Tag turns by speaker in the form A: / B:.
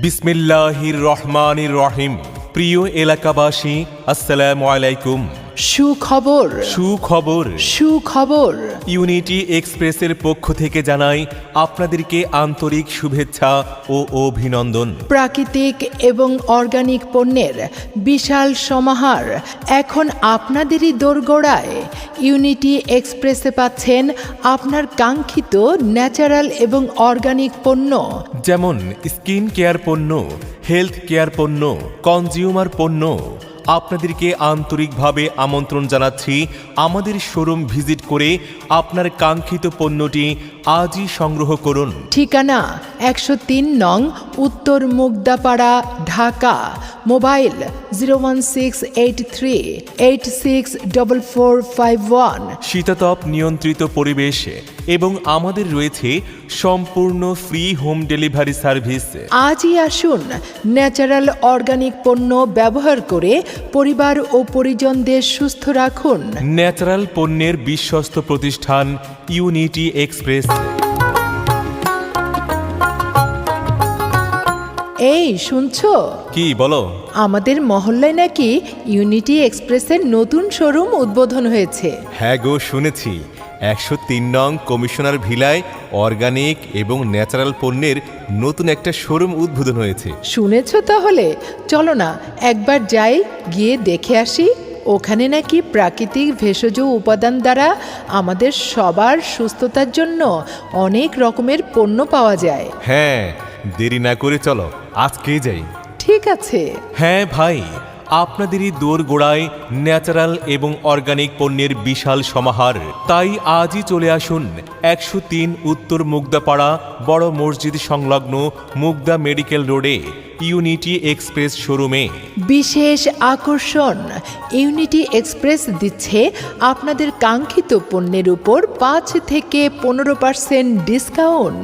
A: বিসমিল্লাহির রহমানির রহিম। প্রিয় এলাকাবাসী, আসসালামু আলাইকুম।
B: সুখবর
A: সুখবর
B: সুখবর
A: ইউনিটি এক্সপ্রেসের পক্ষ থেকে জানাই আপনাদেরকে আন্তরিক শুভেচ্ছা ও অভিনন্দন।
B: প্রাকৃতিক এবং অর্গানিক পণ্যের বিশাল সমাহার এখন আপনাদেরই দোরগোড়ায়। ইউনিটি এক্সপ্রেসে পাচ্ছেন আপনার কাঙ্ক্ষিত ন্যাচারাল এবং অর্গানিক পণ্য,
A: যেমন স্কিন কেয়ার পণ্য, হেলথ কেয়ার পণ্য, কনজিউমার পণ্য। আপনাদেরকে আন্তরিকভাবে আমন্ত্রণ জানাচ্ছি আমাদের শোরুম ভিজিট করে আপনার কাঙ্ক্ষিত পণ্যটি আজই সংগ্রহ করুন।
B: ঠিকানা 103 নং উত্তর মুগদাপাড়া, ঢাকা। মোবাইল 01683864451।
A: শীতাতপ নিয়ন্ত্রিত পরিবেশ এবং আমাদের রয়েছে সম্পূর্ণ ফ্রি হোম ডেলিভারি সার্ভিস।
B: আজই আসুন ন্যাচারাল অর্গানিক পণ্য ব্যবহার করে পরিবার ও পরিজনদের সুস্থ রাখুন।
A: ন্যাচারাল পণ্যের বিশ্বস্ত প্রতিষ্ঠান ইউনিটি এক্সপ্রেস।
B: এই শুনছো?
A: কি বলো?
B: আমাদের মহল্লায় নাকি ইউনিটি এক্সপ্রেসের নতুন শোরুম উদ্বোধন হয়েছে।
A: হ্যাঁ গো, শুনেছি। 103 নং কমিশনার ভিলায় অর্গানিক এবং ন্যাচারাল পণ্যের নতুন একটা শোরুম উদ্বোধন হয়েছে।
B: শুনেছো? তাহলে চলো না একবার যাই, গিয়ে দেখে আসি। ওখানে নাকি প্রাকৃতিক ভেষজ উপাদান দ্বারা আমাদের সবার সুস্থতার জন্য অনেক রকমের পণ্য পাওয়া যায়।
A: হ্যাঁ, দেরি না করে চলো, আজকেই যাই।
B: ঠিক আছে।
A: হ্যাঁ ভাই, আপনাদেরই দোরগোড়ায় ন্যাচারাল এবং অর্গানিক পণ্যের বিশাল সমাহার। তাই আজই চলে আসুন 103 উত্তর মুগদাপাড়া বড় মসজিদ সংলগ্ন মুগদা মেডিকেল রোডে ইউনিটি এক্সপ্রেস শোরুমে।
B: বিশেষ আকর্ষণ, ইউনিটি এক্সপ্রেস দিচ্ছে আপনাদের কাঙ্ক্ষিত পণ্যের উপর 5 থেকে 15% ডিসকাউন্ট।